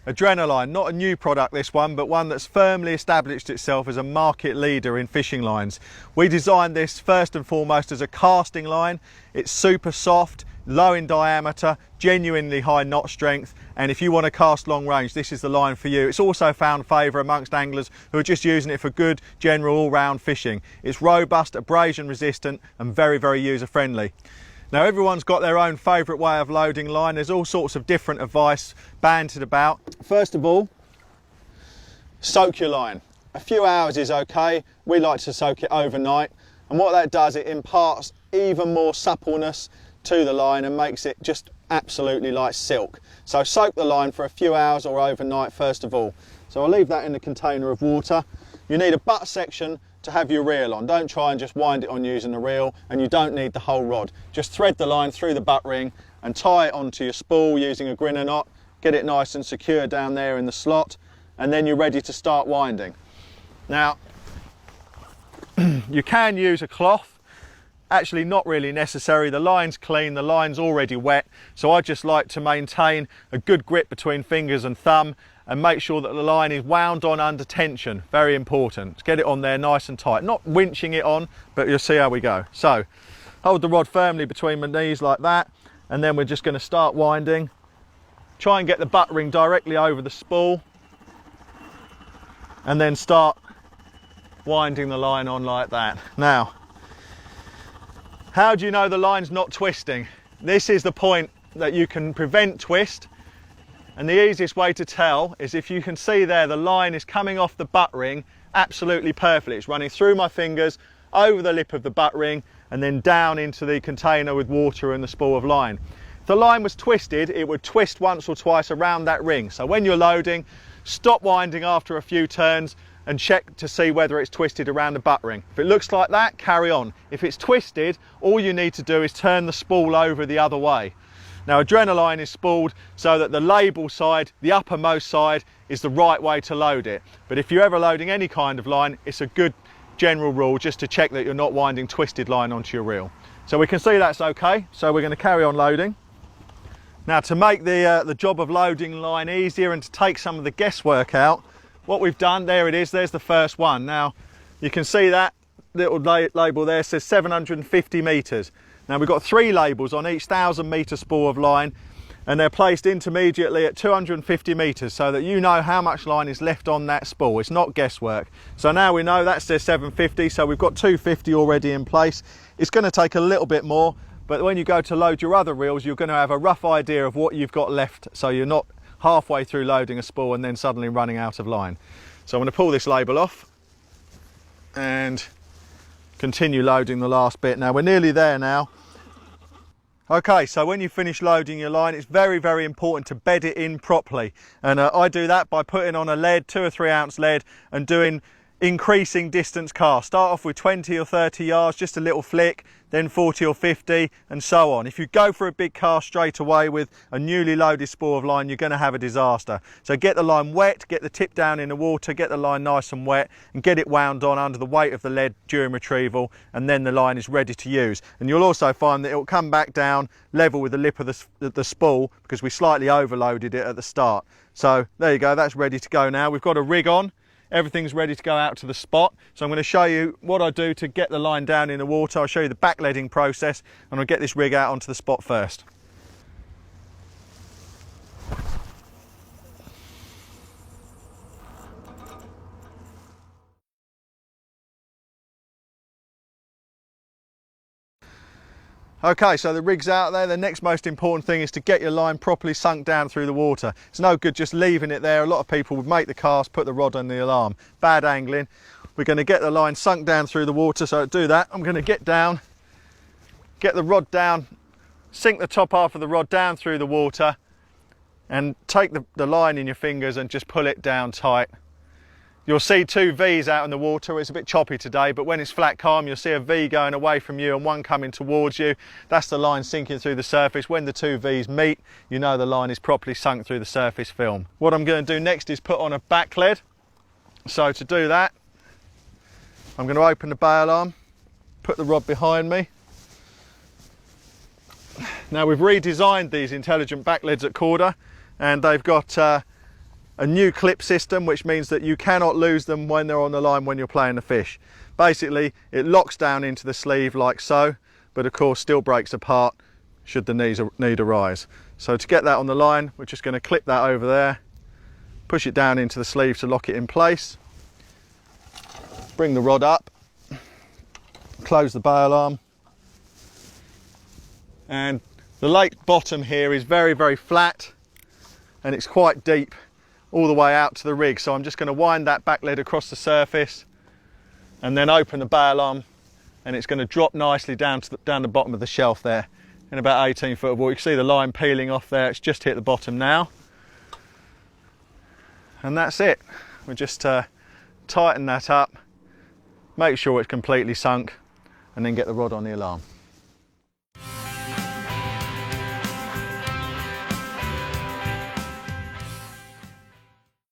Adrenaline, not a new product this one, but one that's firmly established itself as a market leader in fishing lines. We designed this first and foremost as a casting line. It's super soft, low in diameter, genuinely high knot strength, and if you want to cast long range, this is the line for you. It's also found favour amongst anglers who are just using it for good general all-round fishing. It's robust, abrasion resistant and very, very user friendly. Now everyone's got their own favourite way of loading line. There's all sorts of different advice bandied about. First of all, soak your line. A few hours is okay. We like to soak it overnight, and what that does, it imparts even more suppleness to the line and makes it just absolutely like silk. So soak the line for a few hours or overnight first of all. So I'll leave that in a container of water. You need a butt section to have your reel on. Don't try and just wind it on using a reel, and you don't need the whole rod. Just thread the line through the butt ring and tie it onto your spool using a grinner knot. Get it nice and secure down there in the slot, and then you're ready to start winding. Now you can use a cloth. Actually not really necessary. The line's clean, the line's already wet, so I just like to maintain a good grip between fingers and thumb and make sure that the line is wound on under tension. Very important. Let's get it on there nice and tight. Not winching it on, but you'll see how we go. So hold the rod firmly between my knees like that, and then we're just going to start winding. Try and get the butt ring directly over the spool, and then start winding the line on like that. Now, how do you know the line's not twisting? This is the point that you can prevent twist, and the easiest way to tell is if you can see there the line is coming off the butt ring absolutely perfectly. It's running through my fingers, over the lip of the butt ring, and then down into the container with water and the spool of line. If the line was twisted, it would twist once or twice around that ring. So when you're loading, stop winding after a few turns and check to see whether it's twisted around the butt ring. If it looks like that, carry on. If it's twisted, all you need to do is turn the spool over the other way. Now Adrenaline is spooled so that the label side, the uppermost side, is the right way to load it. But if you're ever loading any kind of line, it's a good general rule just to check that you're not winding twisted line onto your reel. So we can see that's okay, so we're going to carry on loading. Now to make the job of loading line easier and to take some of the guesswork out, what we've done, there it is, there's the first one. Now you can see that little label there says 750 metres. Now we've got 3 labels on each 1,000 metre spool of line, and they're placed intermediately at 250 metres so that you know how much line is left on that spool. It's not guesswork. So now we know that says 750, so we've got 250 already in place. It's going to take a little bit more, but when you go to load your other reels, you're going to have a rough idea of what you've got left, so you're not halfway through loading a spool and then suddenly running out of line. So I'm going to pull this label off and continue loading the last bit. Now we're nearly there now. Okay, so when you finish loading your line, it's very, very important to bed it in properly. And I do that by putting on a lead, 2 or 3 ounce lead, and doing increasing distance cast. Start off with 20 or 30 yards, just a little flick, then 40 or 50, and so on. If you go for a big cast straight away with a newly loaded spool of line, you're going to have a disaster. So get the line wet, get the tip down in the water, get the line nice and wet, and get it wound on under the weight of the lead during retrieval, and then the line is ready to use. And you'll also find that it will come back down level with the lip of the spool, because we slightly overloaded it at the start. So there you go, that's ready to go now. We've got a rig on. Everything's ready to go out to the spot. So I'm going to show you what I do to get the line down in the water. I'll show you the back leading process, and I'll get this rig out onto the spot first. Okay, so the rig's out there. The next most important thing is to get your line properly sunk down through the water. It's no good just leaving it there. A lot of people would make the cast, put the rod on the alarm. Bad angling. We're going to get the line sunk down through the water, so to do that, I'm going to get down, get the rod down, sink the top half of the rod down through the water, and take the line in your fingers and just pull it down tight. You'll see 2 V's out in the water. It's a bit choppy today, but when it's flat calm, you'll see a V going away from you and one coming towards you. That's the line sinking through the surface. When the 2 V's meet, you know the line is properly sunk through the surface film. What I'm going to do next is put on a back lead. So to do that, I'm going to open the bail arm, put the rod behind me. Now we've redesigned these intelligent back leads at Korda, and they've got a new clip system, which means that you cannot lose them when they're on the line when you're playing the fish. Basically, it locks down into the sleeve like so, but of course still breaks apart should the need arise. So to get that on the line, we're just going to clip that over there, push it down into the sleeve to lock it in place, bring the rod up, close the bail arm, and the lake bottom here is very, very flat and it's quite deep all the way out to the rig. So I'm just going to wind that back lead across the surface and then open the bail arm, and it's going to drop nicely down to down the bottom of the shelf there in about 18 foot of water. You can see the line peeling off there. It's just hit the bottom now. And that's it. We just tighten that up, make sure it's completely sunk, and then get the rod on the alarm.